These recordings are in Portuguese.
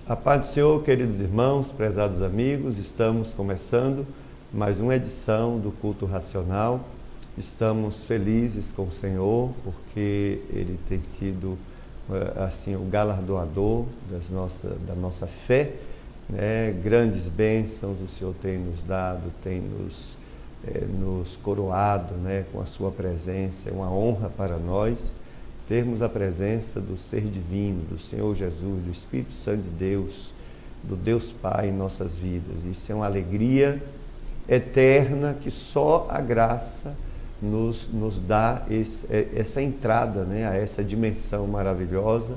A paz do Senhor, queridos irmãos, prezados amigos, estamos começando mais uma edição do Culto Racional. Estamos felizes com o Senhor, porque Ele tem sido assim, o galardoador da nossa fé, né? Grandes bênçãos o Senhor tem nos dado, tem nos coroado, né, com a sua presença. É uma honra para nós termos a presença do Ser Divino, do Senhor Jesus, do Espírito Santo de Deus, do Deus Pai em nossas vidas. Isso é uma alegria eterna que só a graça nos dá essa entrada, né, a essa dimensão maravilhosa,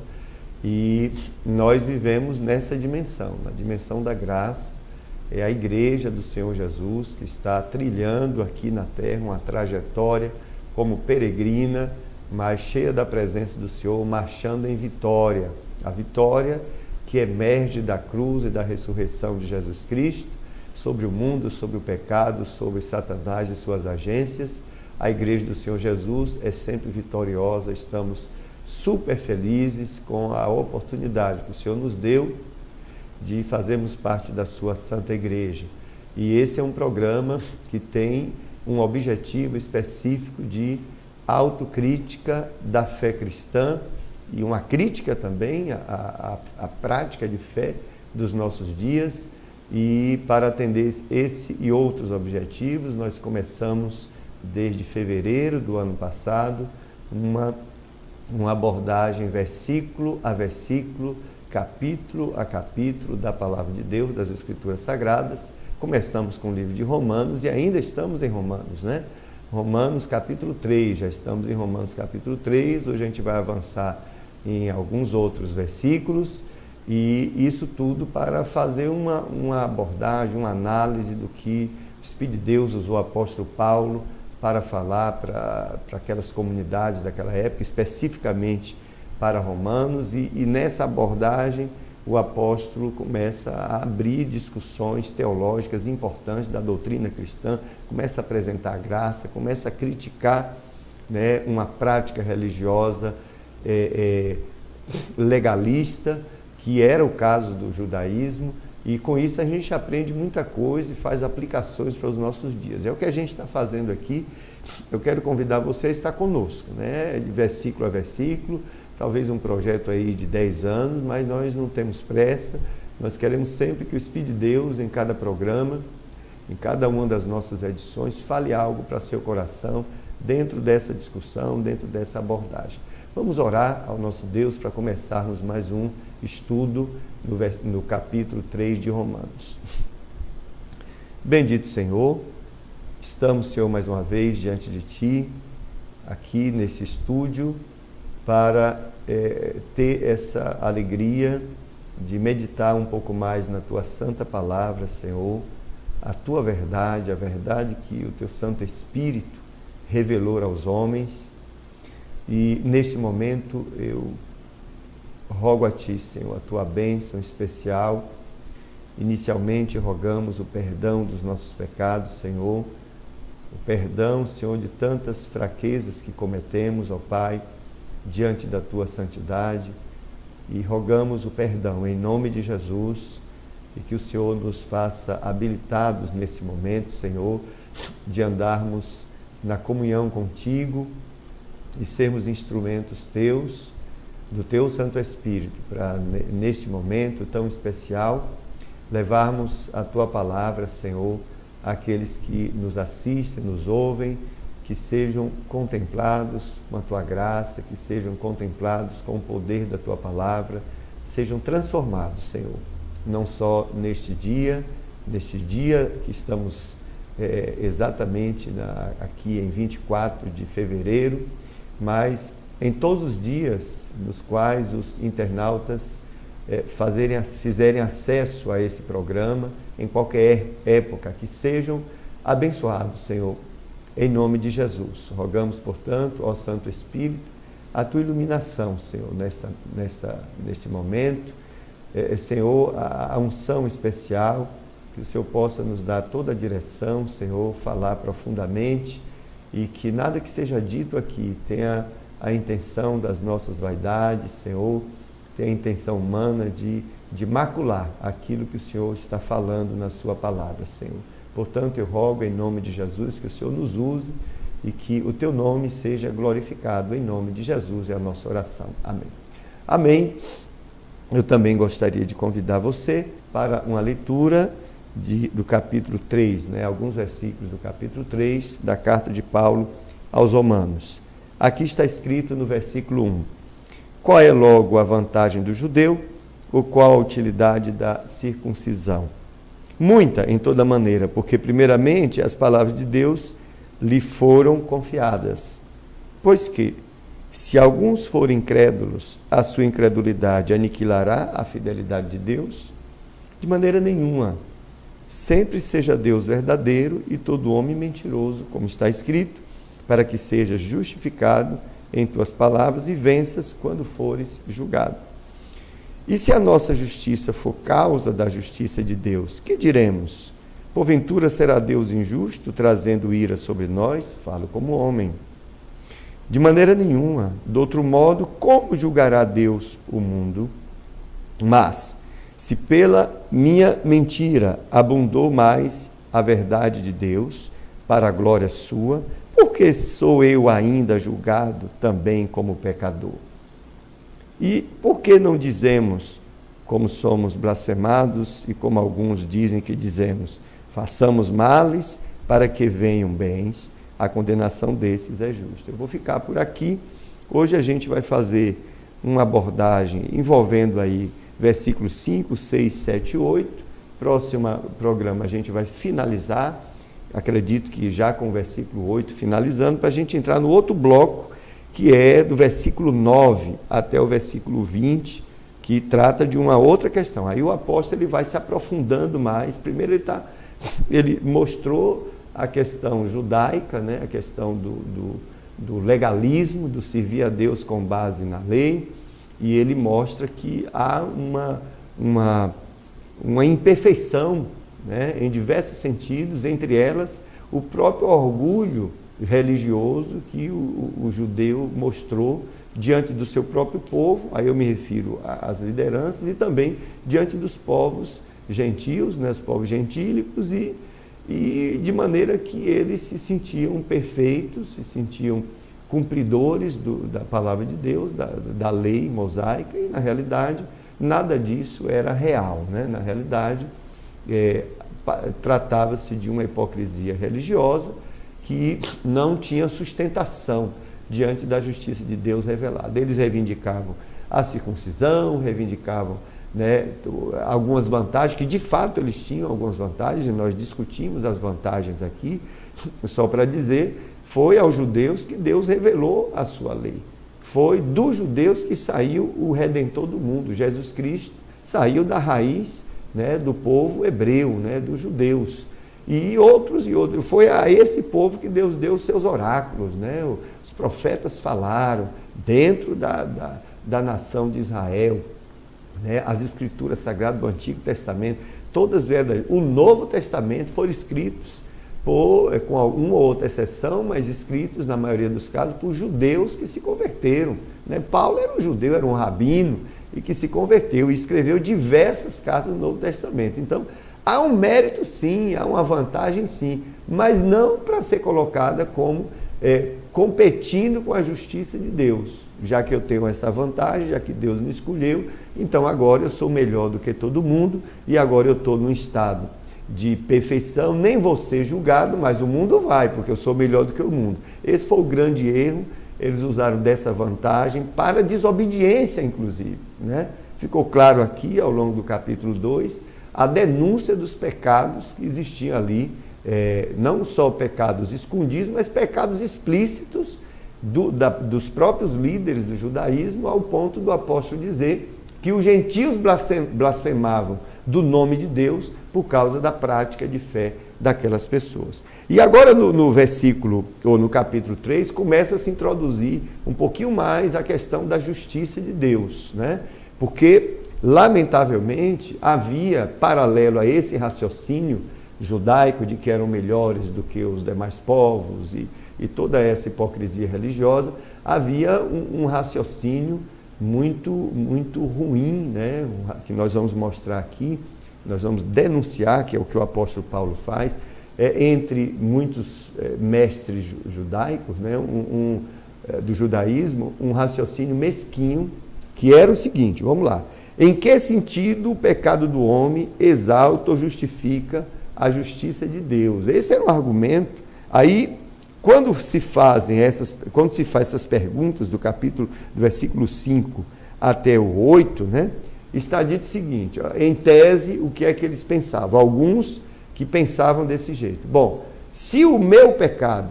e nós vivemos nessa dimensão, na dimensão da graça. É a igreja do Senhor Jesus que está trilhando aqui na terra uma trajetória como peregrina, mas cheia da presença do Senhor, marchando em vitória. A vitória que emerge da cruz e da ressurreição de Jesus Cristo sobre o mundo, sobre o pecado, sobre Satanás e suas agências. A igreja do Senhor Jesus é sempre vitoriosa. Estamos super felizes com a oportunidade que o Senhor nos deu de fazermos parte da sua Santa Igreja. E esse é um programa que tem um objetivo específico de autocrítica da fé cristã e uma crítica também à prática de fé dos nossos dias. E para atender esse e outros objetivos, nós começamos desde fevereiro do ano passado uma abordagem versículo a versículo, capítulo a capítulo da Palavra de Deus, das Escrituras Sagradas. Começamos com o livro de Romanos e ainda estamos em Romanos, né? Romanos capítulo 3, já estamos em Romanos capítulo 3, hoje a gente vai avançar em alguns outros versículos, e isso tudo para fazer uma abordagem, uma análise do que o Espírito de Deus usou o apóstolo Paulo para falar para aquelas comunidades daquela época, especificamente para Romanos, e nessa abordagem o apóstolo começa a abrir discussões teológicas importantes da doutrina cristã, começa a apresentar a graça, começa a criticar, né, uma prática religiosa legalista, que era o caso do judaísmo, e com isso a gente aprende muita coisa e faz aplicações para os nossos dias. É o que a gente está fazendo aqui. Eu quero convidar você a estar conosco, né, de versículo a versículo. Talvez um projeto aí de 10 anos, mas nós não temos pressa. Nós queremos sempre que o Espírito de Deus, em cada programa, em cada uma das nossas edições, fale algo para seu coração, dentro dessa discussão, dentro dessa abordagem. Vamos orar ao nosso Deus para começarmos mais um estudo no capítulo 3 de Romanos. Bendito Senhor, estamos, Senhor, mais uma vez diante de Ti, aqui nesse estúdio, para ter essa alegria de meditar um pouco mais na Tua Santa Palavra, Senhor, a Tua verdade, a verdade que o Teu Santo Espírito revelou aos homens. E nesse momento eu rogo a Ti, Senhor, a Tua bênção especial. Inicialmente rogamos o perdão dos nossos pecados, Senhor, o perdão, Senhor, de tantas fraquezas que cometemos, ó Pai, diante da Tua santidade, e rogamos o perdão em nome de Jesus, e que o Senhor nos faça habilitados nesse momento, Senhor, de andarmos na comunhão contigo e sermos instrumentos Teus, do Teu Santo Espírito, para neste momento tão especial levarmos a Tua palavra, Senhor, àqueles que nos assistem, nos ouvem, que sejam contemplados com a Tua graça, que sejam contemplados com o poder da Tua palavra, sejam transformados, Senhor, não só neste dia que estamos exatamente aqui em 24 de fevereiro, mas em todos os dias nos quais os internautas fizerem acesso a esse programa, em qualquer época, que sejam abençoados, Senhor, em nome de Jesus. Rogamos, portanto, ao Santo Espírito, a Tua iluminação, Senhor, neste momento. Senhor, a unção especial, que o Senhor possa nos dar toda a direção, Senhor, falar profundamente, e que nada que seja dito aqui tenha a intenção das nossas vaidades, Senhor, tem a intenção humana de macular aquilo que o Senhor está falando na sua palavra, Senhor. Portanto, eu rogo em nome de Jesus que o Senhor nos use e que o teu nome seja glorificado. Em nome de Jesus é a nossa oração. Amém. Amém. Eu também gostaria de convidar você para uma leitura do capítulo 3, alguns versículos do capítulo 3 da carta de Paulo aos Romanos. Aqui está escrito no versículo 1: qual é logo a vantagem do judeu, ou qual a utilidade da circuncisão? Muita, em toda maneira, porque primeiramente as palavras de Deus lhe foram confiadas. Pois que, se alguns forem incrédulos, a sua incredulidade aniquilará a fidelidade de Deus? De maneira nenhuma. Sempre seja Deus verdadeiro e todo homem mentiroso, como está escrito, para que sejas justificado em tuas palavras e venças quando fores julgado. E se a nossa justiça for causa da justiça de Deus, que diremos? Porventura será Deus injusto, trazendo ira sobre nós? Falo como homem. De maneira nenhuma. De outro modo, como julgará Deus o mundo? Mas, se pela minha mentira abundou mais a verdade de Deus, para a glória sua, por que sou eu ainda julgado também como pecador? E por que não dizemos, como somos blasfemados e como alguns dizem que dizemos, façamos males para que venham bens, a condenação desses é justa. Eu vou ficar por aqui. Hoje a gente vai fazer uma abordagem envolvendo aí versículos 5, 6, 7 e 8. Próximo programa a gente vai finalizar, acredito que já com o versículo 8 finalizando, para a gente entrar no outro bloco, que é do versículo 9 até o versículo 20, que trata de uma outra questão. Aí o apóstolo ele vai se aprofundando mais. Primeiro ele mostrou a questão judaica, a questão do legalismo, do servir a Deus com base na lei, e ele mostra que há uma imperfeição, em diversos sentidos, entre elas o próprio orgulho religioso que o judeu mostrou diante do seu próprio povo, aí eu me refiro às lideranças, e também diante dos povos gentios, os povos gentílicos, e de maneira que eles se sentiam perfeitos, se sentiam cumpridores da palavra de Deus, da lei mosaica, e na realidade nada disso era real. Na realidade tratava-se de uma hipocrisia religiosa que não tinha sustentação diante da justiça de Deus revelada. Eles reivindicavam a circuncisão, reivindicavam algumas vantagens, que de fato eles tinham algumas vantagens, e nós discutimos as vantagens aqui, só para dizer, foi aos judeus que Deus revelou a sua lei. Foi dos judeus que saiu o Redentor do mundo. Jesus Cristo saiu da raiz do povo hebreu, dos judeus. E outros. Foi a esse povo que Deus deu os seus oráculos. Os profetas falaram dentro da nação de Israel. As escrituras sagradas do Antigo Testamento, todas verdadeiras. O Novo Testamento foram escritos com uma ou outra exceção, mas escritos, na maioria dos casos, por judeus que se converteram. Paulo era um judeu, era um rabino, e que se converteu e escreveu diversas cartas do Novo Testamento. Então, há um mérito sim, há uma vantagem sim, mas não para ser colocada como competindo com a justiça de Deus. Já que eu tenho essa vantagem, já que Deus me escolheu, então agora eu sou melhor do que todo mundo, e agora eu estou num estado de perfeição, nem vou ser julgado, mas o mundo vai, porque eu sou melhor do que o mundo. Esse foi o grande erro. Eles usaram dessa vantagem para desobediência, inclusive. Ficou claro aqui, ao longo do capítulo 2, a denúncia dos pecados que existiam ali, não só pecados escondidos, mas pecados explícitos dos próprios líderes do judaísmo, ao ponto do apóstolo dizer que os gentios blasfemavam do nome de Deus por causa da prática de fé daquelas pessoas. E agora no versículo, ou no capítulo 3, começa a se introduzir um pouquinho mais a questão da justiça de Deus, porque, lamentavelmente, havia, paralelo a esse raciocínio judaico de que eram melhores do que os demais povos e toda essa hipocrisia religiosa, havia um raciocínio muito ruim, né? Que nós vamos mostrar aqui, nós vamos denunciar, que é o que o apóstolo Paulo faz, entre muitos mestres judaicos, né? Do judaísmo, um raciocínio mesquinho, que era o seguinte, vamos lá: em que sentido o pecado do homem exalta ou justifica a justiça de Deus? Esse era um argumento. Aí, quando se faz essas perguntas do versículo 5 até o 8, né, está dito o seguinte, ó, em tese, o que é que eles pensavam? Alguns que pensavam desse jeito: bom, se o meu pecado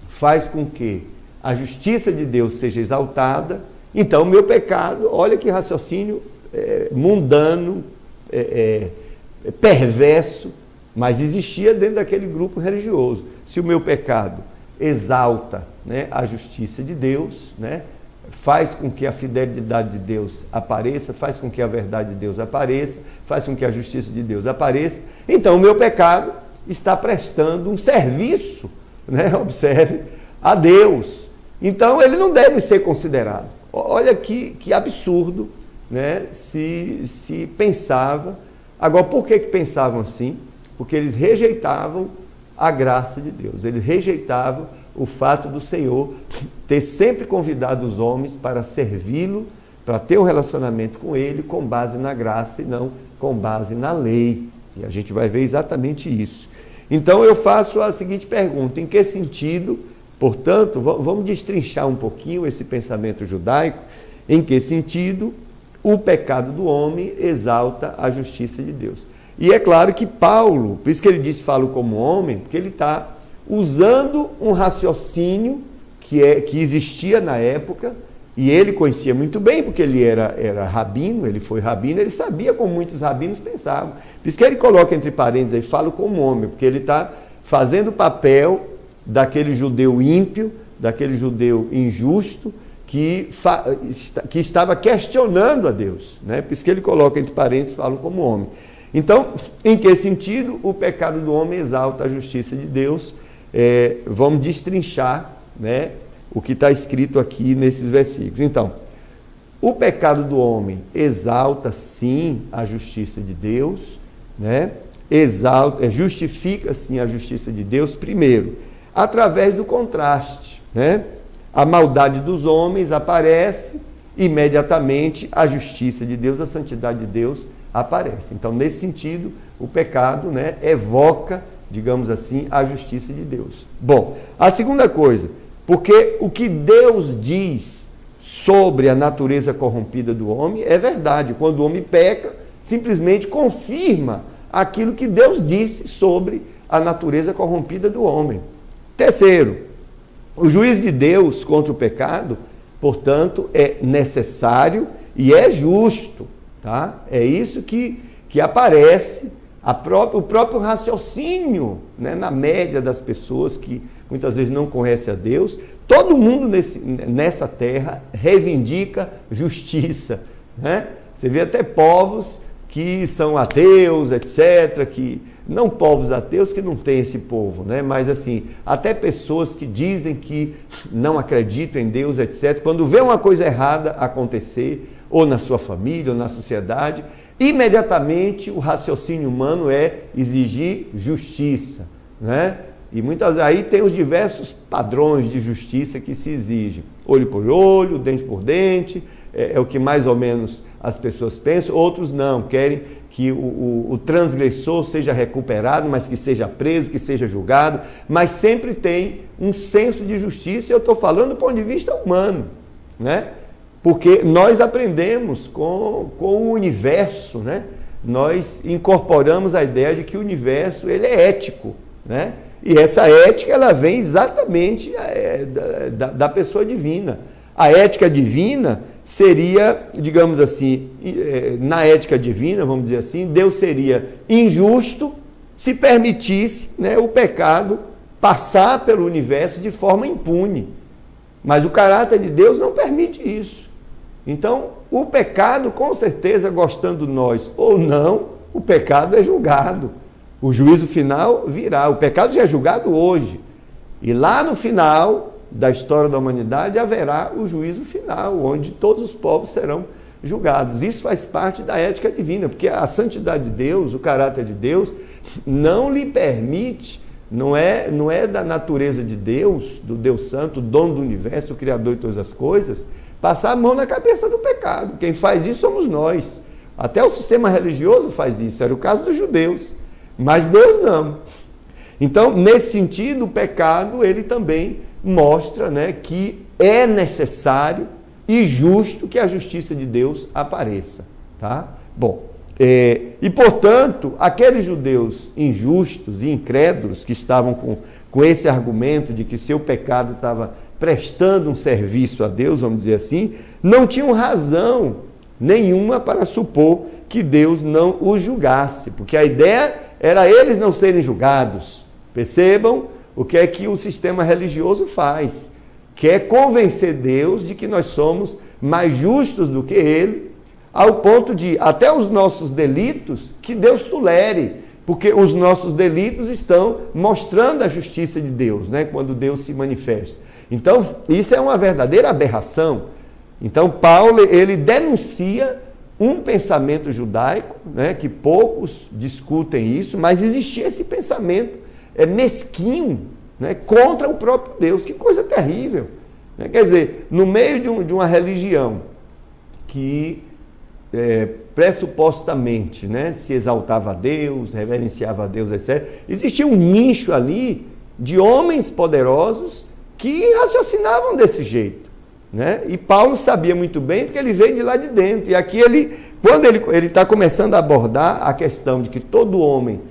faz com que a justiça de Deus seja exaltada, então o meu pecado, olha que raciocínio mundano, perverso, mas existia dentro daquele grupo religioso. Se o meu pecado exalta, né, a justiça de Deus, né, faz com que a fidelidade de Deus apareça, faz com que a verdade de Deus apareça, faz com que a justiça de Deus apareça, então o meu pecado está prestando um serviço, né, observe, a Deus. Então ele não deve ser considerado. Olha que absurdo, né, se pensava. Agora, por que pensavam assim? Porque eles rejeitavam a graça de Deus, eles rejeitavam o fato do Senhor ter sempre convidado os homens para servi-lo, para ter um relacionamento com ele com base na graça e não com base na lei. E a gente vai ver exatamente isso. Então eu faço a seguinte pergunta: em que sentido, portanto, vamos destrinchar um pouquinho esse pensamento judaico, em que sentido o pecado do homem exalta a justiça de Deus? E é claro que Paulo, por isso que ele diz falo como homem, porque ele está usando um raciocínio que existia na época, e ele conhecia muito bem, porque ele era rabino, ele foi rabino, ele sabia como muitos rabinos pensavam. Por isso que ele coloca entre parênteses aí, falo como homem, porque ele está fazendo o papel daquele judeu ímpio, daquele judeu injusto, que estava questionando a Deus, né? Por isso que ele coloca entre parênteses, falo como homem. Então, em que sentido o pecado do homem exalta a justiça de Deus? Vamos destrinchar, né, o que está escrito aqui nesses versículos. Então, o pecado do homem exalta sim a justiça de Deus, né? Justifica sim a justiça de Deus, primeiro, através do contraste, né? A maldade dos homens aparece, imediatamente a justiça de Deus, a santidade de Deus aparece. Então, nesse sentido, o pecado, né, evoca, digamos assim, a justiça de Deus. Bom, a segunda coisa, porque o que Deus diz sobre a natureza corrompida do homem é verdade. Quando o homem peca, simplesmente confirma aquilo que Deus disse sobre a natureza corrompida do homem. Terceiro, o juízo de Deus contra o pecado, portanto, é necessário e é justo. Tá? É isso que aparece, o próprio raciocínio, né, na média das pessoas que muitas vezes não conhecem a Deus. Todo mundo nessa terra reivindica justiça, né? Você vê até povos que são ateus, etc., não povos ateus que não tem esse povo, né? Mas assim, até pessoas que dizem que não acreditam em Deus, etc., quando vê uma coisa errada acontecer, ou na sua família, ou na sociedade, imediatamente o raciocínio humano é exigir justiça, né? E muitas aí tem os diversos padrões de justiça que se exigem. Olho por olho, dente por dente, é o que mais ou menos as pessoas pensam. Outros não, querem que o transgressor seja recuperado, mas que seja preso, que seja julgado, mas sempre tem um senso de justiça. Eu estou falando do ponto de vista humano, né? Porque nós aprendemos com o universo, né? Nós incorporamos a ideia de que o universo ele é ético, né? E essa ética ela vem exatamente da pessoa divina. A ética divina seria, digamos assim, na ética divina, vamos dizer assim, Deus seria injusto se permitisse, né, o pecado passar pelo universo de forma impune. Mas o caráter de Deus não permite isso. Então, o pecado, com certeza, gostando nós ou não, o pecado é julgado. O juízo final virá. O pecado já é julgado hoje. E lá no final, da história da humanidade haverá o juízo final, onde todos os povos serão julgados. Isso faz parte da ética divina, porque a santidade de Deus, o caráter de Deus, não lhe permite, não é da natureza de Deus, do Deus Santo, dono do universo, o Criador de todas as coisas, passar a mão na cabeça do pecado. Quem faz isso somos nós. Até o sistema religioso faz isso, era o caso dos judeus, mas Deus não. Então, nesse sentido, o pecado, ele também mostra, né, que é necessário e justo que a justiça de Deus apareça. Tá? Bom, e portanto, aqueles judeus injustos e incrédulos que estavam com esse argumento de que seu pecado estava prestando um serviço a Deus, vamos dizer assim, não tinham razão nenhuma para supor que Deus não os julgasse, porque a ideia era eles não serem julgados. Percebam o que é que o sistema religioso faz, que é convencer Deus de que nós somos mais justos do que Ele, ao ponto de até os nossos delitos que Deus tolere, porque os nossos delitos estão mostrando a justiça de Deus, né, quando Deus se manifesta. Então, isso é uma verdadeira aberração. Então, Paulo, ele denuncia um pensamento judaico, né, que poucos discutem isso, mas existia esse pensamento mesquinho, né, contra o próprio Deus. Que coisa terrível. Né? Quer dizer, no meio de uma religião que pressupostamente, né, se exaltava a Deus, reverenciava a Deus, etc., existia um nicho ali de homens poderosos que raciocinavam desse jeito. Né? E Paulo sabia muito bem, porque ele veio de lá de dentro. E aqui quando ele está começando a abordar a questão de que todo homem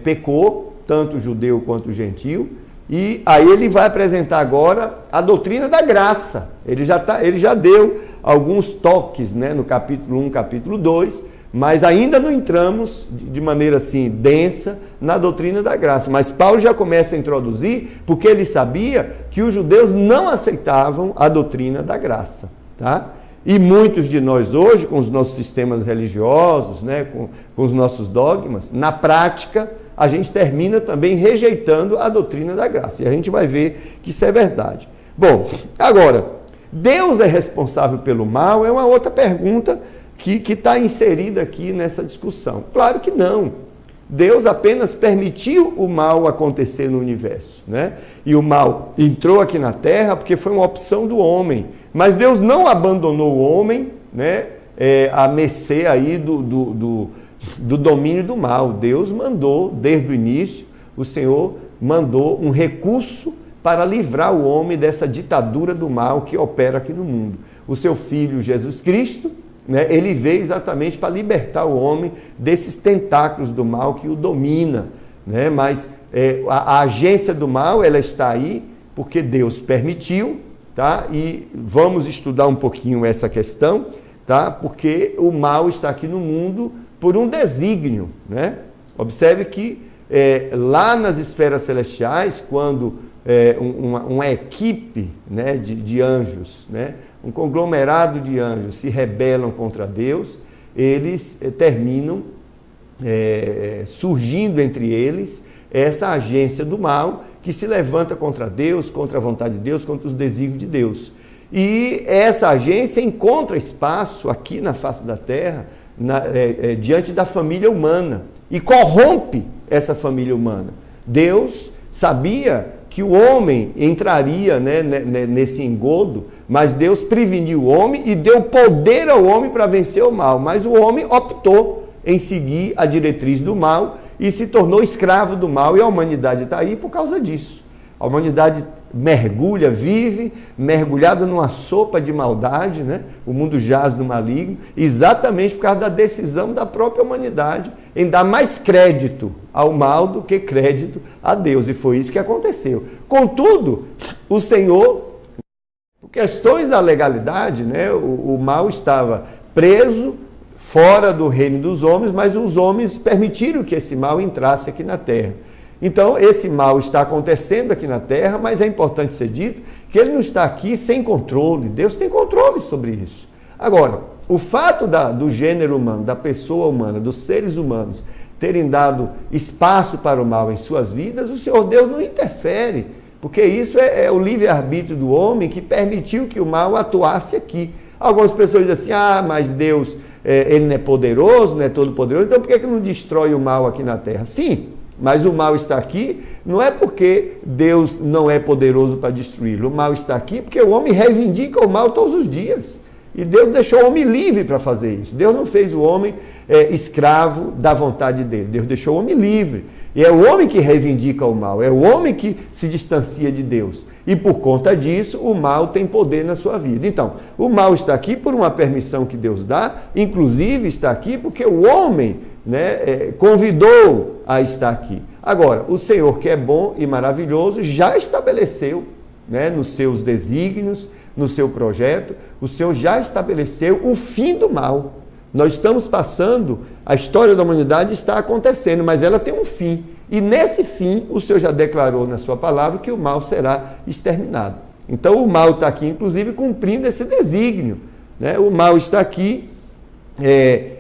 pecou, tanto o judeu quanto o gentil, e aí ele vai apresentar agora a doutrina da graça. Ele já deu alguns toques, né, no capítulo 1, capítulo 2, mas ainda não entramos de maneira assim densa na doutrina da graça. Mas Paulo já começa a introduzir, porque ele sabia que os judeus não aceitavam a doutrina da graça. Tá? E muitos de nós hoje, com os nossos sistemas religiosos, né, com os nossos dogmas, na prática, a gente termina também rejeitando a doutrina da graça. E a gente vai ver que isso é verdade. Bom, agora, Deus é responsável pelo mal? É uma outra pergunta que está inserida aqui nessa discussão. Claro que não. Deus apenas permitiu o mal acontecer no universo, né? E o mal entrou aqui na Terra porque foi uma opção do homem. Mas Deus não abandonou o homem, né, à mercê aí do domínio do mal. Deus mandou, desde o início, o Senhor mandou um recurso para livrar o homem dessa ditadura do mal que opera aqui no mundo. O seu Filho Jesus Cristo, né, ele veio exatamente para libertar o homem desses tentáculos do mal que o domina. Né? Mas a agência do mal, ela está aí porque Deus permitiu, tá? E vamos estudar um pouquinho essa questão, tá? Porque o mal está aqui no mundo por um desígnio. Né? Observe que lá nas esferas celestiais, quando uma equipe, né, de anjos, né, um conglomerado de anjos se rebelam contra Deus, eles terminam surgindo entre eles essa agência do mal que se levanta contra Deus, contra a vontade de Deus, contra os desígnios de Deus. E essa agência encontra espaço aqui na face da terra, diante da família humana, e corrompe essa família humana. Deus sabia que o homem entraria, né, nesse engodo, mas Deus preveniu o homem e deu poder ao homem para vencer o mal. Mas o homem optou em seguir a diretriz do mal e se tornou escravo do mal, e a humanidade está aí por causa disso. A humanidade mergulha, vive mergulhada numa sopa de maldade, né? O mundo jaz no maligno, exatamente por causa da decisão da própria humanidade em dar mais crédito ao mal do que crédito a Deus, e foi isso que aconteceu. Contudo, o Senhor, por questões da legalidade, né, o mal estava preso fora do reino dos homens, mas os homens permitiram que esse mal entrasse aqui na terra. Então, esse mal está acontecendo aqui na Terra, mas é importante ser dito que ele não está aqui sem controle. Deus tem controle sobre isso. Agora, o fato do gênero humano, da pessoa humana, dos seres humanos, terem dado espaço para o mal em suas vidas, o Senhor Deus não interfere, Porque isso é o livre-arbítrio do homem que permitiu que o mal atuasse aqui. Algumas pessoas dizem assim, mas Deus, ele não é poderoso, não é todo-poderoso, então por que não destrói o mal aqui na terra? Sim, mas o mal está aqui, não é porque Deus não é poderoso para destruí-lo. O mal está aqui porque o homem reivindica o mal todos os dias. E Deus deixou o homem livre para fazer isso. Deus não fez o homem escravo da vontade dele. Deus deixou o homem livre. E é o homem que reivindica o mal. É o homem que se distancia de Deus. E por conta disso, o mal tem poder na sua vida. Então, o mal está aqui por uma permissão que Deus dá. Inclusive está aqui porque o homem convidou a estar aqui. Agora, o Senhor, que é bom e maravilhoso, já estabeleceu, nos seus desígnios, no seu projeto, o Senhor já estabeleceu o fim do mal. Nós estamos passando, a história da humanidade está acontecendo, mas ela tem um fim. E nesse fim, o Senhor já declarou na sua palavra que o mal será exterminado. Então o mal está aqui, inclusive, cumprindo esse desígnio. O mal está aqui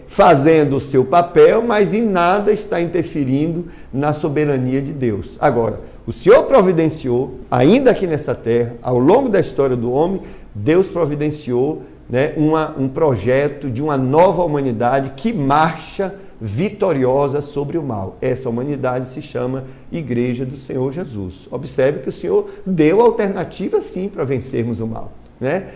fazendo o seu papel, mas em nada está interferindo na soberania de Deus. Agora, o Senhor providenciou, ainda aqui nessa terra, ao longo da história do homem, Deus providenciou um projeto de uma nova humanidade que marcha vitoriosa sobre o mal. Essa humanidade se chama Igreja do Senhor Jesus. Observe que o Senhor deu alternativa sim para vencermos o mal.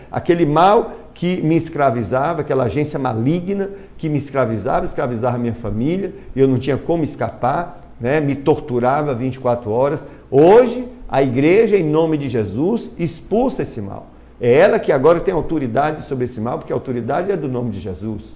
Aquele mal que me escravizava, aquela agência maligna que me escravizava minha família, eu não tinha como escapar, me torturava 24 horas. Hoje, a igreja, em nome de Jesus, expulsa esse mal. É ela que agora tem autoridade sobre esse mal, porque a autoridade é do nome de Jesus.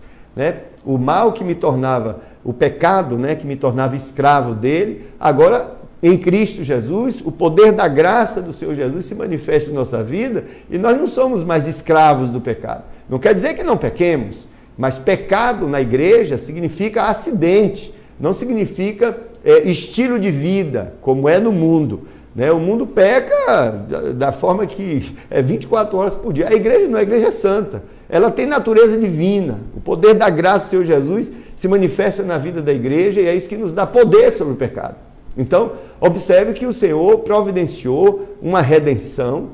O mal que me tornava, o pecado que me tornava escravo dele, agora em Cristo Jesus, o poder da graça do Senhor Jesus se manifesta em nossa vida e nós não somos mais escravos do pecado. Não quer dizer que não pequemos, mas pecado na igreja significa acidente, não significa estilo de vida, como é no mundo. O mundo peca da forma que é 24 horas por dia. A igreja não, a igreja é santa. Ela tem natureza divina. O poder da graça do Senhor Jesus se manifesta na vida da igreja e é isso que nos dá poder sobre o pecado. Então, observe que o Senhor providenciou uma redenção,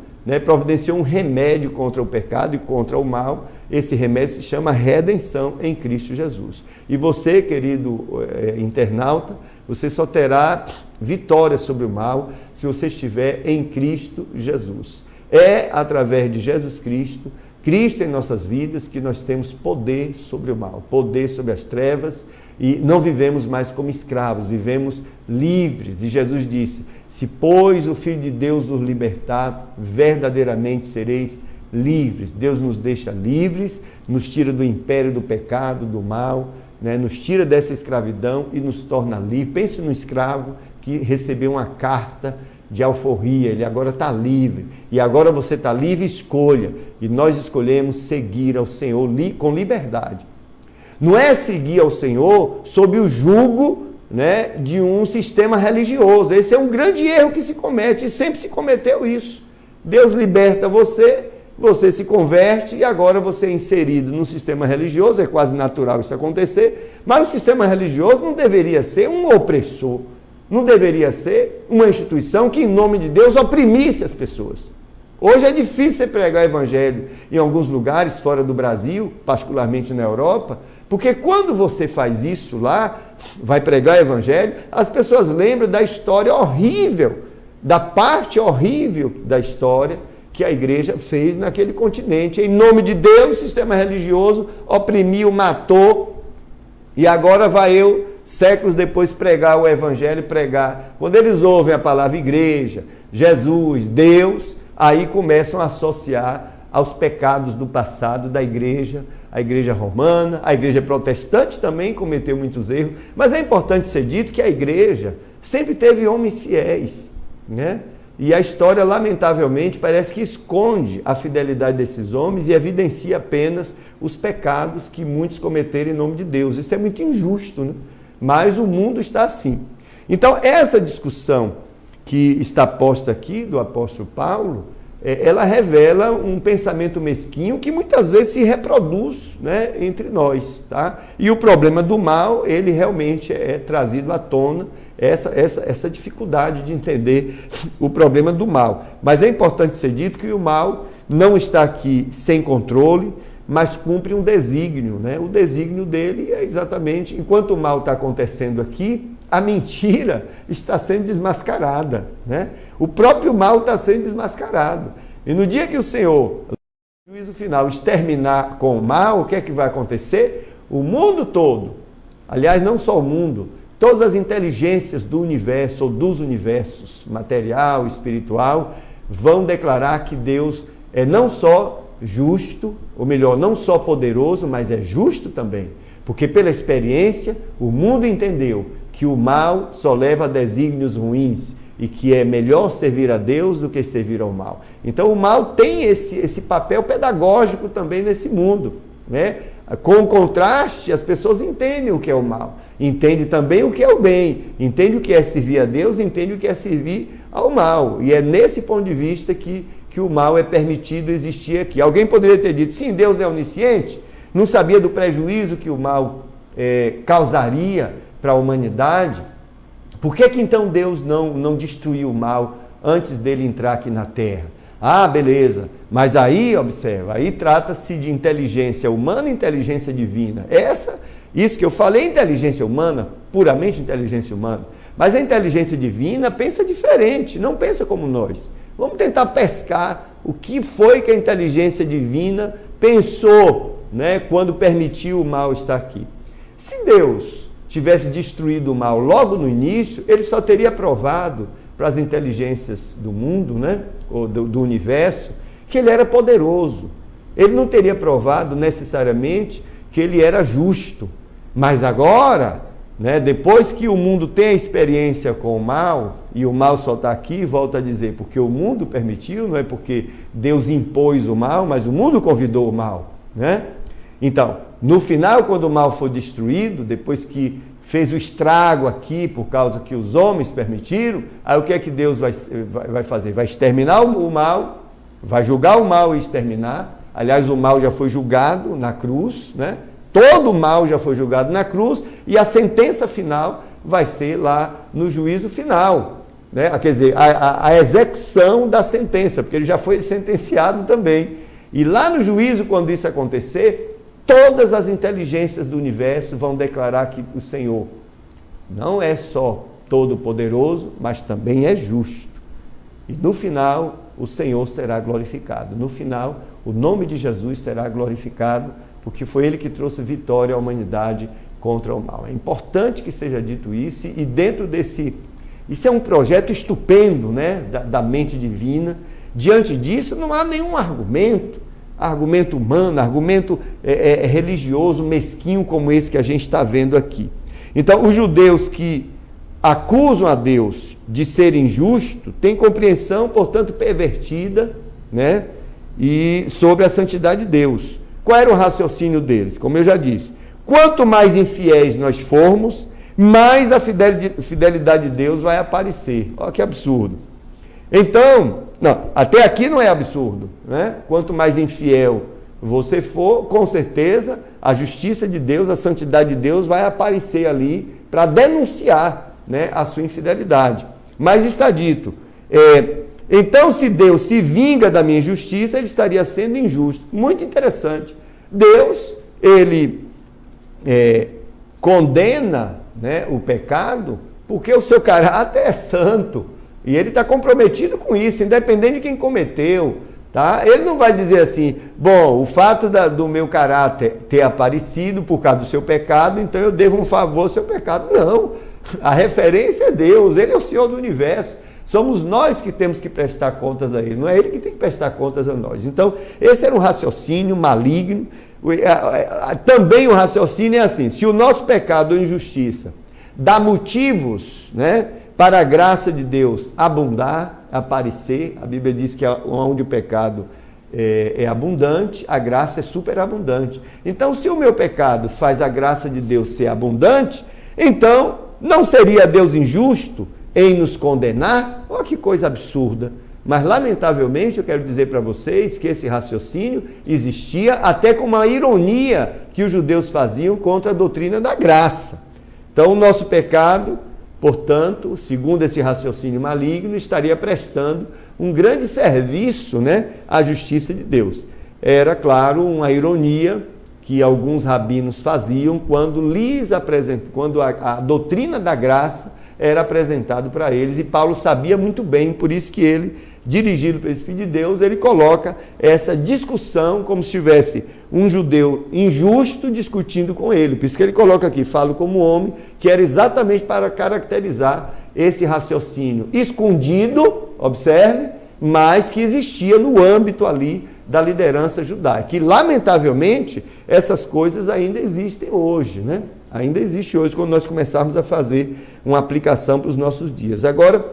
providenciou um remédio contra o pecado e contra o mal. Esse remédio se chama redenção em Cristo Jesus. E você, querido internauta, você só terá vitória sobre o mal se você estiver em Cristo Jesus. É através de Jesus Cristo, Cristo em nossas vidas, que nós temos poder sobre o mal, poder sobre as trevas, e não vivemos mais como escravos, vivemos livres. E Jesus disse, se pois o Filho de Deus nos libertar, verdadeiramente sereis livres. Deus nos deixa livres, nos tira do império do pecado, do mal, nos tira dessa escravidão e nos torna livres. Pense no escravo que recebeu uma carta de alforria, ele agora está livre, e agora você está livre, escolha, e nós escolhemos seguir ao Senhor com liberdade. Não é seguir ao Senhor sob o jugo de um sistema religioso. Esse é um grande erro que se comete, e sempre se cometeu isso. Deus liberta você, você se converte e agora você é inserido num sistema religioso, é quase natural isso acontecer, mas o sistema religioso não deveria ser um opressor, não deveria ser uma instituição que, em nome de Deus, oprimisse as pessoas. Hoje é difícil você pregar o evangelho em alguns lugares fora do Brasil, particularmente na Europa, porque quando você faz isso lá, vai pregar o evangelho, as pessoas lembram da história horrível, da parte horrível da história que a igreja fez naquele continente. Em nome de Deus, o sistema religioso oprimiu, matou, e agora vai eu, séculos depois, pregar o evangelho, pregar. Quando eles ouvem a palavra igreja, Jesus, Deus, aí começam a associar aos pecados do passado da igreja, a igreja romana, a igreja protestante também cometeu muitos erros, mas é importante ser dito que a igreja sempre teve homens fiéis, E a história, lamentavelmente, parece que esconde a fidelidade desses homens e evidencia apenas os pecados que muitos cometeram em nome de Deus. Isso é muito injusto, Mas o mundo está assim. Então, essa discussão que está posta aqui do apóstolo Paulo, ela revela um pensamento mesquinho que muitas vezes se reproduz, né, entre nós, tá? E o problema do mal, ele realmente é trazido à tona, essa dificuldade de entender o problema do mal. Mas é importante ser dito que o mal não está aqui sem controle, mas cumpre um desígnio, né? O desígnio dele é exatamente, enquanto o mal está acontecendo aqui, a mentira está sendo desmascarada, né? O próprio mal está sendo desmascarado. E no dia que o Senhor, no juízo final, exterminar com o mal, o que é que vai acontecer? O mundo todo, aliás, não só o mundo, todas as inteligências do universo ou dos universos, material, espiritual, vão declarar que Deus é não só justo, ou melhor, não só poderoso, mas é justo também. Porque pela experiência, o mundo entendeu que o mal só leva a desígnios ruins e que é melhor servir a Deus do que servir ao mal. Então o mal tem esse papel pedagógico também nesse mundo, né? Com o contraste, as pessoas entendem o que é o mal, entendem também o que é o bem, entendem o que é servir a Deus, entendem o que é servir ao mal. E é nesse ponto de vista que o mal é permitido existir aqui. Alguém poderia ter dito, sim, Deus é onisciente, não sabia do prejuízo que o mal causaria para a humanidade. Por que então Deus não destruiu o mal antes dele entrar aqui na Terra? Ah, beleza, mas aí, observa, aí trata-se de inteligência humana e inteligência divina. Isso que eu falei, inteligência humana, puramente inteligência humana. Mas a inteligência divina pensa diferente, não pensa como nós. Vamos tentar pescar o que foi que a inteligência divina pensou, né, quando permitiu o mal estar aqui. Se Deus tivesse destruído o mal logo no início, ele só teria provado para as inteligências do mundo, né, ou do universo, que ele era poderoso. Ele não teria provado necessariamente que ele era justo. Mas agora, né, depois que o mundo tem a experiência com o mal, e o mal só está aqui, volta a dizer, porque o mundo permitiu, não é porque Deus impôs o mal, mas o mundo convidou o mal, né? Então, no final, quando o mal for destruído, depois que fez o estrago aqui, por causa que os homens permitiram, aí o que é que Deus vai fazer? Vai exterminar o mal, vai julgar o mal e exterminar. Aliás, o mal já foi julgado na cruz, né? Todo o mal já foi julgado na cruz, e a sentença final vai ser lá no juízo final, né? Quer dizer, a execução da sentença, porque ele já foi sentenciado também. E lá no juízo, quando isso acontecer, todas as inteligências do universo vão declarar que o Senhor não é só todo-poderoso, mas também é justo. E no final, o Senhor será glorificado. No final, o nome de Jesus será glorificado, porque foi Ele que trouxe vitória à humanidade contra o mal. É importante que seja dito isso, e dentro desse... Isso é um projeto estupendo, né, da mente divina. Diante disso, não há nenhum argumento humano, argumento religioso, mesquinho como esse que a gente está vendo aqui. Então, os judeus que acusam a Deus de ser injusto têm compreensão, portanto, pervertida, né, e sobre a santidade de Deus. Qual era o raciocínio deles? Como eu já disse, quanto mais infiéis nós formos, mais a fidelidade de Deus vai aparecer. Olha que absurdo. Então, não, até aqui não é absurdo, né? Quanto mais infiel você for, com certeza a justiça de Deus, a santidade de Deus vai aparecer ali para denunciar, né, a sua infidelidade. Mas está dito, então se Deus se vinga da minha injustiça, ele estaria sendo injusto. Muito interessante. Deus, ele condena, né, o pecado porque o seu caráter é santo. E ele está comprometido com isso, independente de quem cometeu, tá? Ele não vai dizer assim, bom, o fato do meu caráter ter aparecido por causa do seu pecado, então eu devo um favor ao seu pecado. Não, a referência é Deus, Ele é o Senhor do universo. Somos nós que temos que prestar contas a Ele, não é Ele que tem que prestar contas a nós. Então, esse era um raciocínio maligno. Também o raciocínio é assim, se o nosso pecado ou injustiça dá motivos, né, para a graça de Deus abundar, aparecer, a Bíblia diz que onde o pecado é abundante, a graça é superabundante. Então, se o meu pecado faz a graça de Deus ser abundante, então não seria Deus injusto em nos condenar? Olha que coisa absurda, Mas, lamentavelmente, eu quero dizer para vocês que esse raciocínio existia até com uma ironia que os judeus faziam contra a doutrina da graça. Então, o nosso pecado, portanto, segundo esse raciocínio maligno, estaria prestando um grande serviço, né, à justiça de Deus. Era, claro, uma ironia que alguns rabinos faziam quando a doutrina da graça era apresentado para eles, e Paulo sabia muito bem, por isso que ele, dirigido pelo Espírito de Deus, ele coloca essa discussão como se tivesse um judeu injusto discutindo com ele. Por isso que ele coloca aqui, falo como homem, que era exatamente para caracterizar esse raciocínio escondido, observe, mas que existia no âmbito ali da liderança judaica. E, lamentavelmente, essas coisas ainda existem hoje, né? Ainda existe hoje, quando nós começarmos a fazer uma aplicação para os nossos dias. Agora,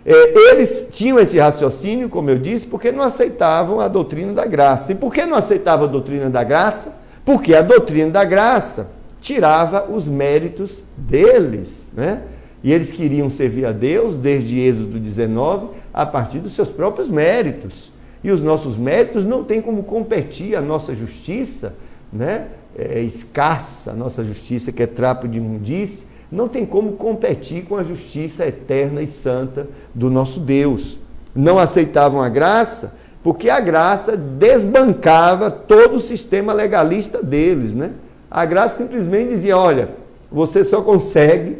eles tinham esse raciocínio, como eu disse, porque não aceitavam a doutrina da graça. E por que não aceitavam a doutrina da graça? Porque a doutrina da graça tirava os méritos deles, né? E eles queriam servir a Deus, desde Êxodo 19, a partir dos seus próprios méritos. E os nossos méritos não têm como competir a nossa justiça, né? Escassa, a nossa justiça, que é trapo de imundície, não tem como competir com a justiça eterna e santa do nosso Deus. Não aceitavam a graça, porque a graça desbancava todo o sistema legalista deles, né? A graça simplesmente dizia, olha, você só consegue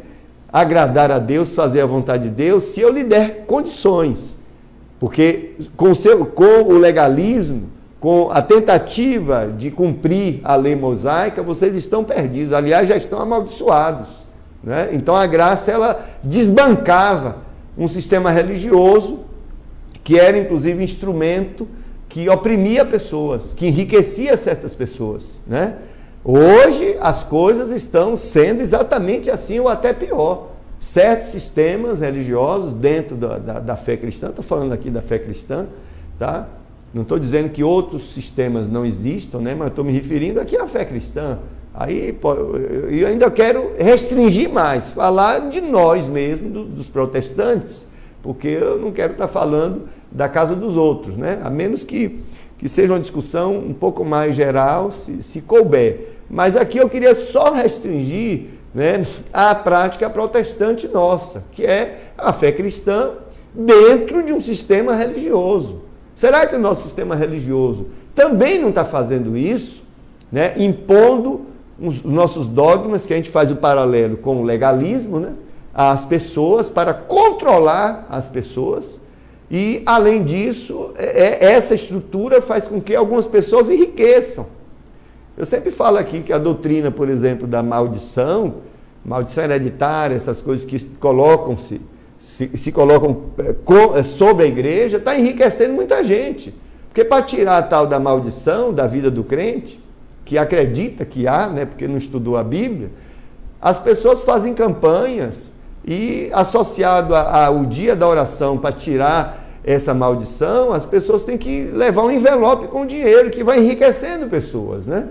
agradar a Deus, fazer a vontade de Deus, se eu lhe der condições. Porque com o legalismo, com a tentativa de cumprir a lei mosaica, vocês estão perdidos, aliás, já estão amaldiçoados, né? Então a graça, ela desbancava um sistema religioso que era inclusive instrumento que oprimia pessoas, que enriquecia certas pessoas, né? Hoje as coisas estão sendo exatamente assim ou até pior. Certos sistemas religiosos dentro da fé cristã, estou falando aqui da fé cristã, tá? Não estou dizendo que outros sistemas não existam, né? Mas estou me referindo aqui à fé cristã. Aí eu ainda quero restringir mais, falar de nós mesmos, dos protestantes, porque eu não quero estar falando da casa dos outros, né? A menos que seja uma discussão um pouco mais geral, se couber. Mas aqui eu queria só restringir, né, a prática protestante nossa, que é a fé cristã dentro de um sistema religioso. Será que o nosso sistema religioso também não está fazendo isso, né, impondo os nossos dogmas, que a gente faz o paralelo com o legalismo, né, às pessoas, para controlar as pessoas? E, além disso, essa estrutura faz com que algumas pessoas enriqueçam. Eu sempre falo aqui que a doutrina, por exemplo, da maldição hereditária, essas coisas que se colocam sobre a igreja, está enriquecendo muita gente. Porque para tirar a tal da maldição da vida do crente, que acredita que há, né, porque não estudou a Bíblia, as pessoas fazem campanhas e, associado ao dia da oração para tirar essa maldição, as pessoas têm que levar um envelope com dinheiro que vai enriquecendo pessoas, né?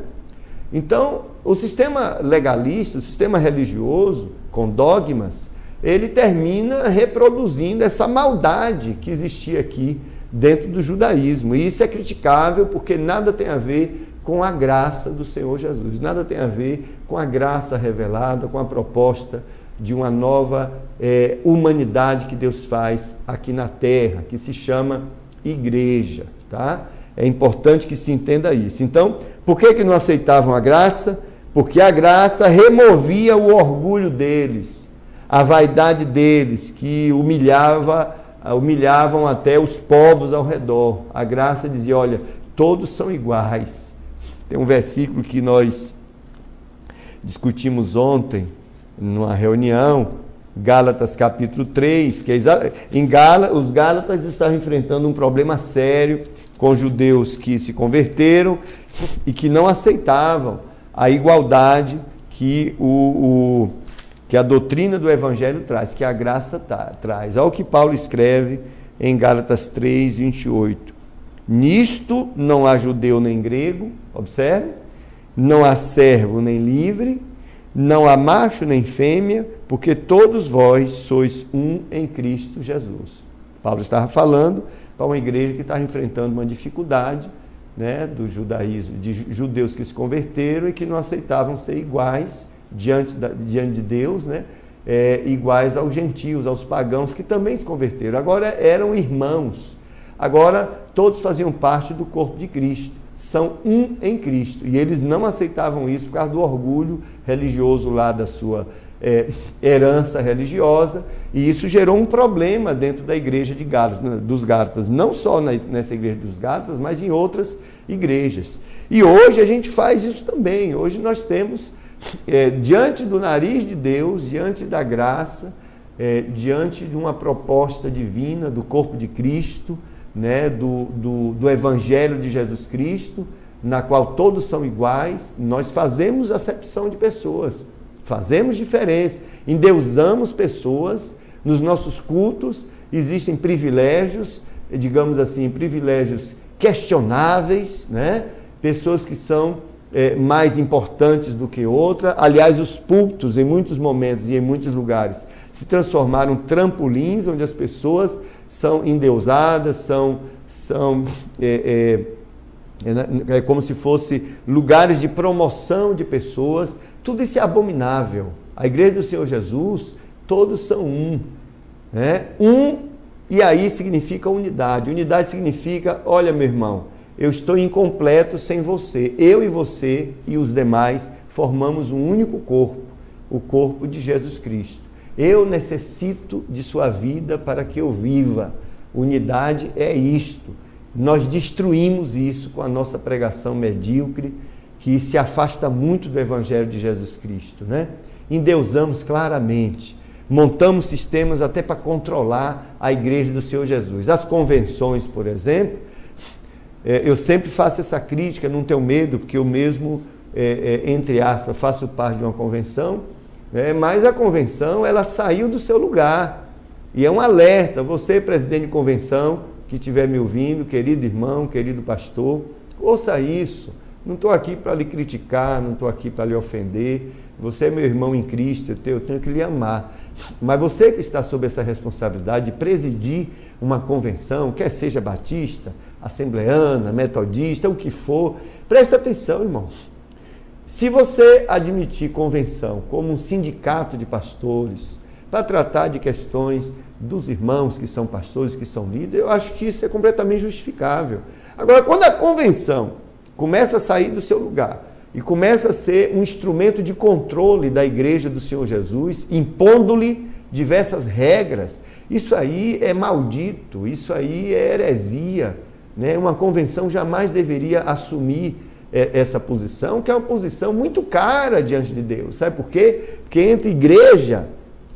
Então, o sistema legalista, o sistema religioso, com dogmas, ele termina reproduzindo essa maldade que existia aqui dentro do judaísmo. E isso é criticável porque nada tem a ver com a graça do Senhor Jesus, nada tem a ver com a graça revelada, com a proposta de uma nova humanidade que Deus faz aqui na terra, que se chama igreja, tá? É importante que se entenda isso. Então, por que não aceitavam a graça? Porque a graça removia o orgulho deles, a vaidade deles, que humilhavam até os povos ao redor. A graça dizia, olha, todos são iguais. Tem um versículo que nós discutimos ontem, numa reunião, Gálatas capítulo 3, que os Gálatas estavam enfrentando um problema sério com judeus que se converteram e que não aceitavam a igualdade que a doutrina do Evangelho traz, que a graça traz. Olha o que Paulo escreve em Gálatas 3, 28. Nisto não há judeu nem grego, observe, não há servo nem livre, não há macho nem fêmea, porque todos vós sois um em Cristo Jesus. Paulo estava falando para uma igreja que estava enfrentando uma dificuldade, né, do judaísmo, de judeus que se converteram e que não aceitavam ser iguais diante de Deus, né, iguais aos gentios, aos pagãos que também se converteram. Agora eram irmãos, agora todos faziam parte do corpo de Cristo, são um em Cristo, e eles não aceitavam isso por causa do orgulho religioso lá da sua herança religiosa, e isso gerou um problema dentro da igreja de Gálatas, dos Gálatas, não só nessa igreja dos Gálatas, mas em outras igrejas. E hoje a gente faz isso também. Hoje nós temos, diante do nariz de Deus, diante da graça, diante de uma proposta divina do corpo de Cristo, né, do Evangelho de Jesus Cristo, na qual todos são iguais, nós fazemos acepção de pessoas, fazemos diferença, endeusamos pessoas. Nos nossos cultos existem privilégios, digamos assim, privilégios questionáveis, né? Pessoas que são mais importantes do que outra. Aliás, os púlpitos, em muitos momentos e em muitos lugares, se transformaram em trampolins, onde as pessoas são endeusadas, são como se fosse lugares de promoção de pessoas. Tudo isso é abominável. A igreja do Senhor Jesus, todos são um, né? Um, e aí significa unidade. Unidade significa, olha meu irmão, eu estou incompleto sem você. Eu e você e os demais formamos um único corpo, o corpo de Jesus Cristo. Eu necessito de sua vida para que eu viva. Unidade é isto. Nós destruímos isso com a nossa pregação medíocre, que se afasta muito do Evangelho de Jesus Cristo, né? Endeusamos claramente, montamos sistemas até para controlar a igreja do Senhor Jesus. As convenções, por exemplo, eu sempre faço essa crítica, não tenho medo, porque eu mesmo, entre aspas, faço parte de uma convenção, mas a convenção, ela saiu do seu lugar, e é um alerta. Você, presidente de convenção, que estiver me ouvindo, querido irmão, querido pastor, ouça isso. Não estou aqui para lhe criticar, não estou aqui para lhe ofender. Você é meu irmão em Cristo, eu tenho que lhe amar. Mas você que está sob essa responsabilidade de presidir uma convenção, quer seja batista, assembleana, metodista, o que for, presta atenção, irmão. Se você admitir convenção como um sindicato de pastores, para tratar de questões dos irmãos que são pastores, que são líderes, eu acho que isso é completamente justificável. Agora, quando a convenção começa a sair do seu lugar e começa a ser um instrumento de controle da igreja do Senhor Jesus, impondo-lhe diversas regras, isso aí é maldito, isso aí é heresia, né? Uma convenção jamais deveria assumir essa posição, que é uma posição muito cara diante de Deus. Sabe por quê? Porque entre igreja,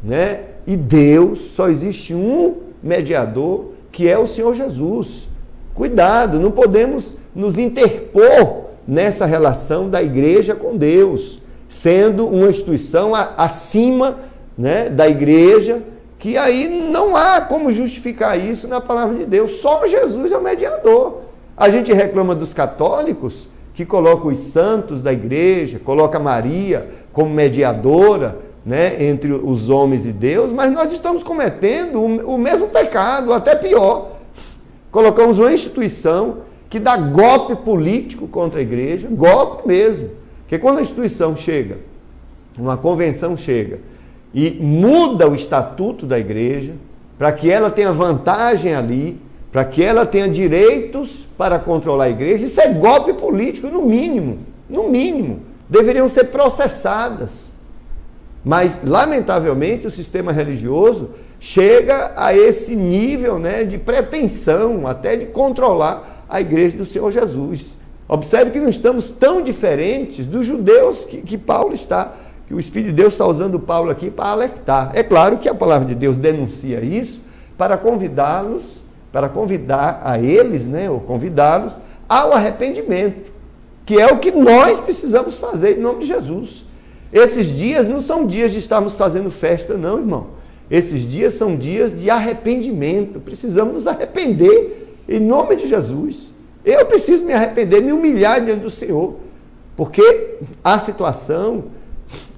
né, e Deus só existe um mediador, que é o Senhor Jesus. Cuidado, não podemos nos interpor nessa relação da igreja com Deus, sendo uma instituição acima, né, da igreja, que aí não há como justificar isso na palavra de Deus. Só Jesus é o mediador. A gente reclama dos católicos, que colocam os santos da igreja, coloca Maria como mediadora, né, entre os homens e Deus, mas nós estamos cometendo o mesmo pecado, até pior. Colocamos uma instituição que dá golpe político contra a igreja, golpe mesmo. Porque quando a instituição chega, uma convenção chega e muda o estatuto da igreja, para que ela tenha vantagem ali, para que ela tenha direitos para controlar a igreja, isso é golpe político, no mínimo, deveriam ser processadas. Mas, lamentavelmente, o sistema religioso chega a esse nível, né, de pretensão, até de controlar a igreja do Senhor Jesus. Observe que não estamos tão diferentes dos judeus que Paulo está, que o Espírito de Deus está usando Paulo aqui para alertar. É claro que a palavra de Deus denuncia isso para convidar a eles, né, ou convidá-los ao arrependimento, que é o que nós precisamos fazer em nome de Jesus. Esses dias não são dias de estarmos fazendo festa, não, irmão. Esses dias são dias de arrependimento. Precisamos nos arrepender em nome de Jesus. Eu preciso me arrepender, me humilhar diante do Senhor, porque a situação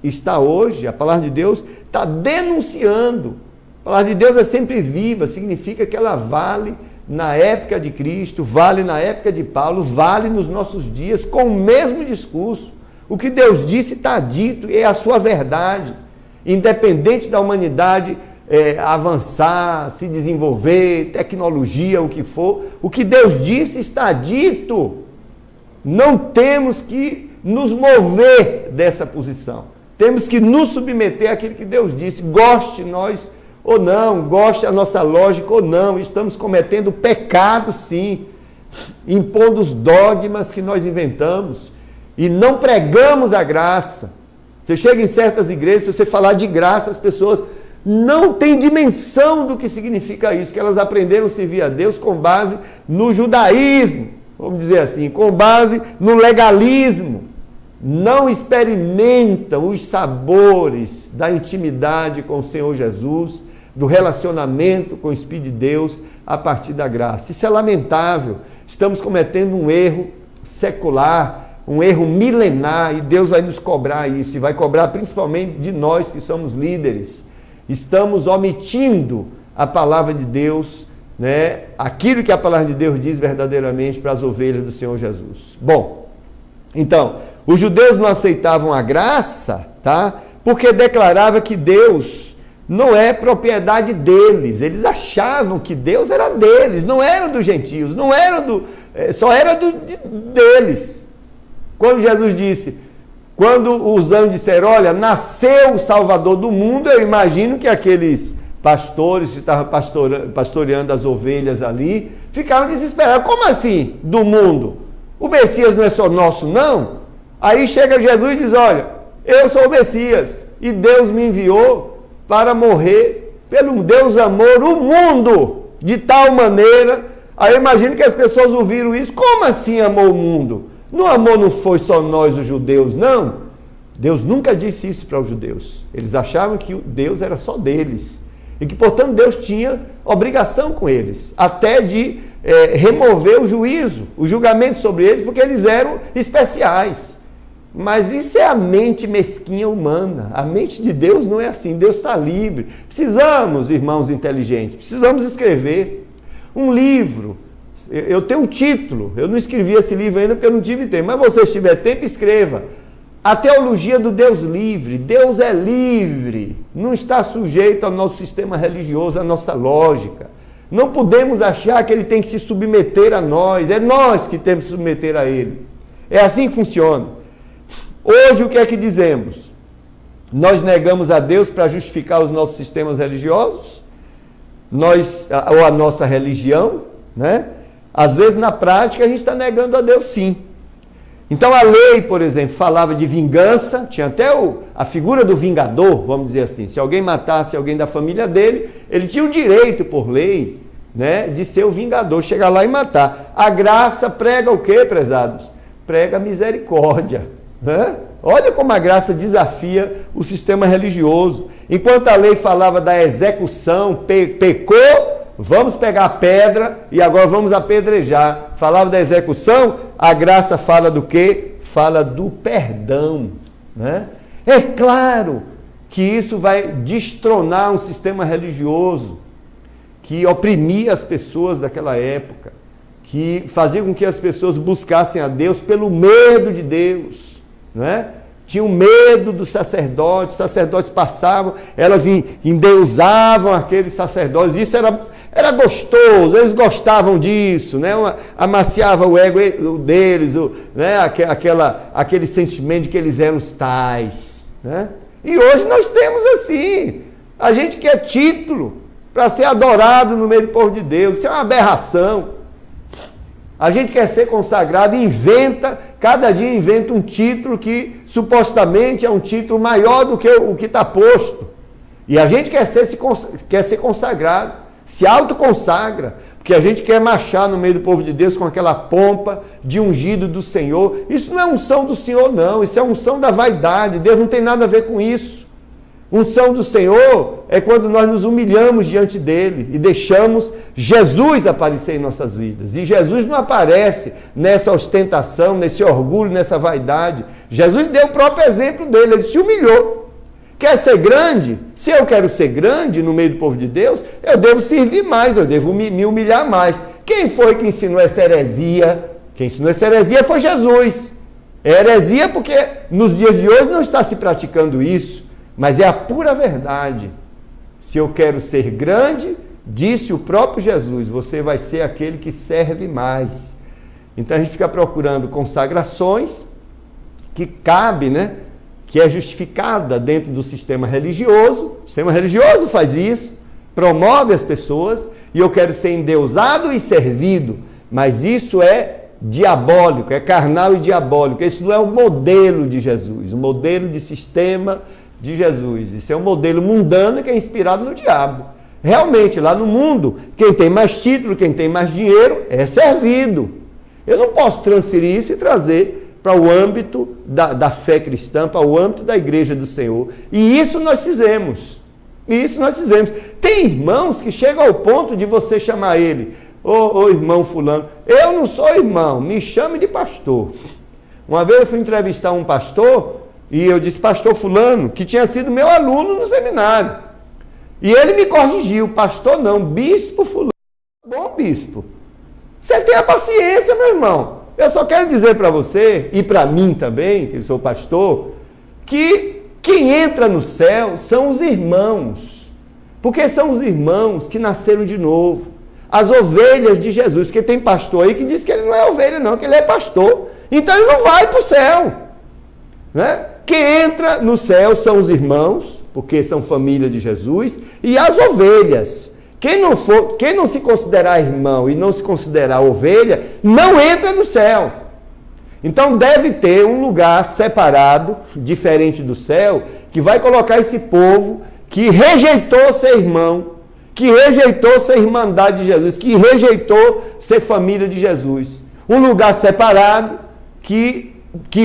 está hoje, a palavra de Deus está denunciando. A palavra de Deus é sempre viva, significa que ela vale na época de Cristo, vale na época de Paulo, vale nos nossos dias, com o mesmo discurso. O que Deus disse está dito, é a sua verdade. Independente da humanidade avançar, se desenvolver, tecnologia, o que for, o que Deus disse está dito. Não temos que nos mover dessa posição. Temos que nos submeter àquilo que Deus disse. Goste nós ou não, goste a nossa lógica ou não, estamos cometendo pecado sim, impondo os dogmas que nós inventamos e não pregamos a graça. Você chega em certas igrejas, se você falar de graça, as pessoas não têm dimensão do que significa isso, que elas aprenderam a servir a Deus com base no judaísmo, vamos dizer assim, com base no legalismo. Não experimentam os sabores da intimidade com o Senhor Jesus, do relacionamento com o Espírito de Deus a partir da graça. Isso é lamentável. Estamos cometendo um erro secular, um erro milenar, e Deus vai nos cobrar isso, e vai cobrar principalmente de nós que somos líderes. Estamos omitindo a palavra de Deus, né? Aquilo que a palavra de Deus diz verdadeiramente para as ovelhas do Senhor Jesus. Bom, então, os judeus não aceitavam a graça, tá? Porque declarava que Deus não é propriedade deles. Eles achavam que Deus era deles, não era dos gentios, não era só era deles. Quando Jesus disse, quando os anjos disseram, olha, nasceu o Salvador do mundo, eu imagino que aqueles pastores que estavam pastoreando as ovelhas ali, ficaram desesperados. Como assim, do mundo? O Messias não é só nosso, não? Aí chega Jesus e diz, olha, eu sou o Messias, e Deus me enviou para morrer, pelo Deus amou o mundo de tal maneira. Aí eu imagino que as pessoas ouviram isso, como assim amou o mundo? No amor não foi só nós os judeus, não. Deus nunca disse isso para os judeus. Eles achavam que Deus era só deles, e que portanto Deus tinha obrigação com eles, até de remover o juízo, o julgamento sobre eles, porque eles eram especiais. Mas isso é a mente mesquinha humana. A mente de Deus não é assim. Deus está livre. Precisamos, irmãos inteligentes, precisamos escrever um livro. Eu tenho um título. Eu não escrevi esse livro ainda porque eu não tive tempo. Mas você, se tiver tempo, escreva. A teologia do Deus livre. Deus é livre. Não está sujeito ao nosso sistema religioso, à nossa lógica. Não podemos achar que ele tem que se submeter a nós. É nós que temos que submeter a ele. É assim que funciona. Hoje o que é que dizemos? Nós negamos a Deus para justificar os nossos sistemas religiosos, ou a nossa religião, né? Às vezes na prática a gente está negando a Deus sim. Então a lei, por exemplo, falava de vingança, tinha até a figura do vingador, vamos dizer assim. Se alguém matasse alguém da família dele, ele tinha o direito por lei, né, de ser o vingador, chegar lá e matar. A graça prega o quê, prezados? Prega a misericórdia. Olha como a graça desafia o sistema religioso. Enquanto a lei falava da execução, pecou, vamos pegar a pedra e agora vamos apedrejar. Falava da execução, a graça fala do quê? Fala do perdão, né? É claro que isso vai destronar um sistema religioso que oprimia as pessoas daquela época, que fazia com que as pessoas buscassem a Deus pelo medo de Deus. Não é? Tinham medo dos sacerdotes, os sacerdotes passavam, elas endeusavam aqueles sacerdotes, isso era gostoso, eles gostavam disso, né? Amaciava o ego deles, né? Aquele sentimento de que eles eram os tais. Né? E hoje nós temos assim, a gente quer título para ser adorado no meio do povo de Deus, isso é uma aberração. A gente quer ser consagrado e cada dia inventa um título que supostamente é um título maior do que o que está posto. E a gente quer ser consagrado, se autoconsagra, porque a gente quer marchar no meio do povo de Deus com aquela pompa de ungido do Senhor. Isso não é unção do Senhor, não, isso é unção da vaidade. Deus não tem nada a ver com isso. Unção do Senhor é quando nós nos humilhamos diante dele e deixamos Jesus aparecer em nossas vidas. E Jesus não aparece nessa ostentação, nesse orgulho, nessa vaidade. Jesus deu o próprio exemplo dele, ele se humilhou. Quer ser grande? Se eu quero ser grande no meio do povo de Deus, eu devo servir mais, eu devo me humilhar mais. Quem foi que ensinou essa heresia? Quem ensinou essa heresia foi Jesus. É heresia porque nos dias de hoje não está se praticando isso, mas é a pura verdade. Se eu quero ser grande, disse o próprio Jesus, você vai ser aquele que serve mais. Então a gente fica procurando consagrações que cabe, né? Que é justificada dentro do sistema religioso. O sistema religioso faz isso, promove as pessoas, e eu quero ser endeusado e servido, mas isso é diabólico, é carnal e diabólico. Isso não é o modelo de Jesus, o modelo de sistema de Jesus. Isso é um modelo mundano que é inspirado no diabo. Realmente, lá no mundo, quem tem mais título, quem tem mais dinheiro, é servido. Eu não posso transferir isso e trazer para o âmbito da fé cristã, para o âmbito da igreja do Senhor. E isso nós fizemos. Tem irmãos que chegam ao ponto de você chamar ele, ô irmão fulano, eu não sou irmão, me chame de pastor. Uma vez eu fui entrevistar um pastor, e eu disse, pastor fulano, que tinha sido meu aluno no seminário. E ele me corrigiu, pastor não, bispo fulano. Bom bispo, você tenha paciência, meu irmão. Eu só quero dizer para você, e para mim também, que eu sou pastor, que quem entra no céu são os irmãos. Porque são os irmãos que nasceram de novo. As ovelhas de Jesus. Porque tem pastor aí que diz que ele não é ovelha não, que ele é pastor. Então ele não vai para o céu. Né? Quem entra no céu são os irmãos, porque são família de Jesus, e as ovelhas. Quem não se considerar irmão e não se considerar ovelha, não entra no céu. Então deve ter um lugar separado, diferente do céu, que vai colocar esse povo que rejeitou ser irmão, que rejeitou ser irmandade de Jesus, que rejeitou ser família de Jesus. Um lugar separado que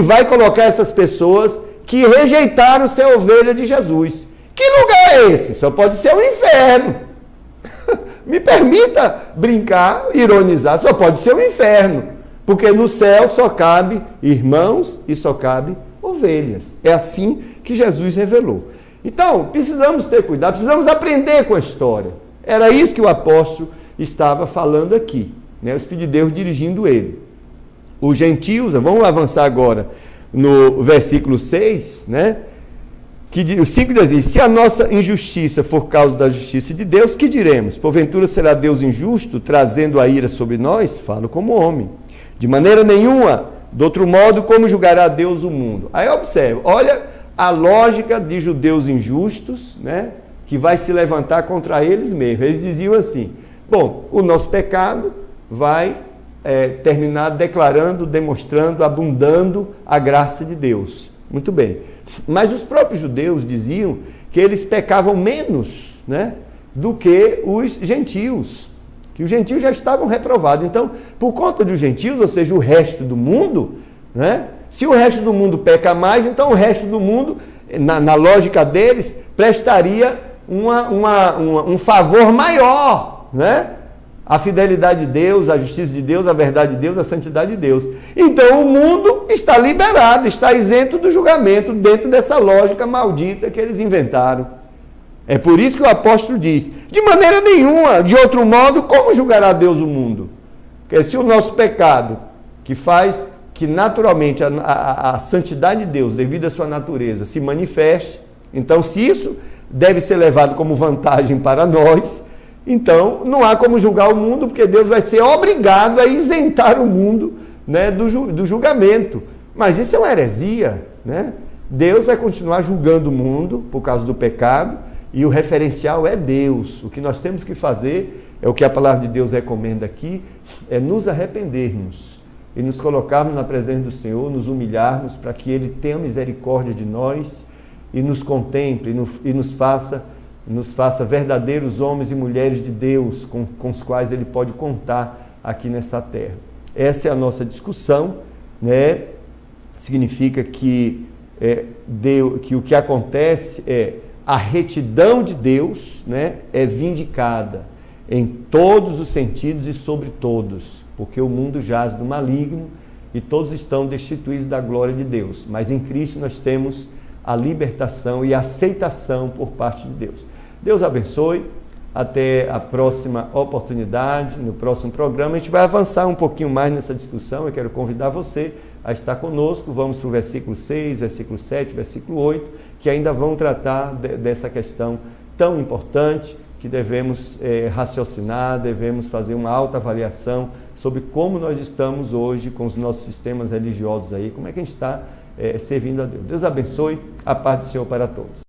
vai colocar essas pessoas que rejeitaram ser ovelha de Jesus. Que lugar é esse? Só pode ser o inferno. Me permita brincar, ironizar, só pode ser o inferno, porque no céu só cabe irmãos e só cabe ovelhas. É assim que Jesus revelou. Então, precisamos ter cuidado, precisamos aprender com a história. Era isso que o apóstolo estava falando aqui, né? O Espírito de Deus dirigindo ele. Os gentios, vamos avançar agora no versículo 6, né? O 5 diz assim, se a nossa injustiça for causa da justiça de Deus, que diremos? Porventura será Deus injusto, trazendo a ira sobre nós? Falo como homem. De maneira nenhuma, de outro modo, como julgará Deus o mundo? Aí observa, olha a lógica de judeus injustos, né, que vai se levantar contra eles mesmos. Eles diziam assim, bom, o nosso pecado vai terminar declarando, demonstrando, abundando a graça de Deus. Muito bem. Mas os próprios judeus diziam que eles pecavam menos, né, do que os gentios, que os gentios já estavam reprovados. Então, por conta dos gentios, ou seja, o resto do mundo, né, se o resto do mundo peca mais, então o resto do mundo, na lógica deles, prestaria um favor maior, né? A fidelidade de Deus, a justiça de Deus, a verdade de Deus, a santidade de Deus. Então o mundo está liberado, está isento do julgamento dentro dessa lógica maldita que eles inventaram. É por isso que o apóstolo diz, de maneira nenhuma, de outro modo, como julgará Deus o mundo? Porque se o nosso pecado, que faz que naturalmente a santidade de Deus, devido à sua natureza, se manifeste, então se isso deve ser levado como vantagem para nós, então não há como julgar o mundo, porque Deus vai ser obrigado a isentar o mundo, né, do julgamento. Mas isso é uma heresia, né? Deus vai continuar julgando o mundo por causa do pecado, e o referencial é Deus. O que nós temos que fazer, é o que a palavra de Deus recomenda aqui, é nos arrependermos e nos colocarmos na presença do Senhor, nos humilharmos para que Ele tenha misericórdia de nós e nos contemple e nos faça verdadeiros homens e mulheres de Deus com os quais Ele pode contar aqui nessa terra. Essa é a nossa discussão, né? Significa que o que acontece é a retidão de Deus, né, é vindicada em todos os sentidos e sobre todos, porque o mundo jaz do maligno e todos estão destituídos da glória de Deus. Mas em Cristo nós temos a libertação e a aceitação por parte de Deus. Deus abençoe. Até a próxima oportunidade, no próximo programa. A gente vai avançar um pouquinho mais nessa discussão. Eu quero convidar você a estar conosco. Vamos para o versículo 6, versículo 7, versículo 8, que ainda vão tratar dessa questão tão importante que devemos raciocinar, devemos fazer uma autoavaliação sobre como nós estamos hoje com os nossos sistemas religiosos aí, como é que a gente está servindo a Deus. Deus abençoe, a paz do Senhor para todos.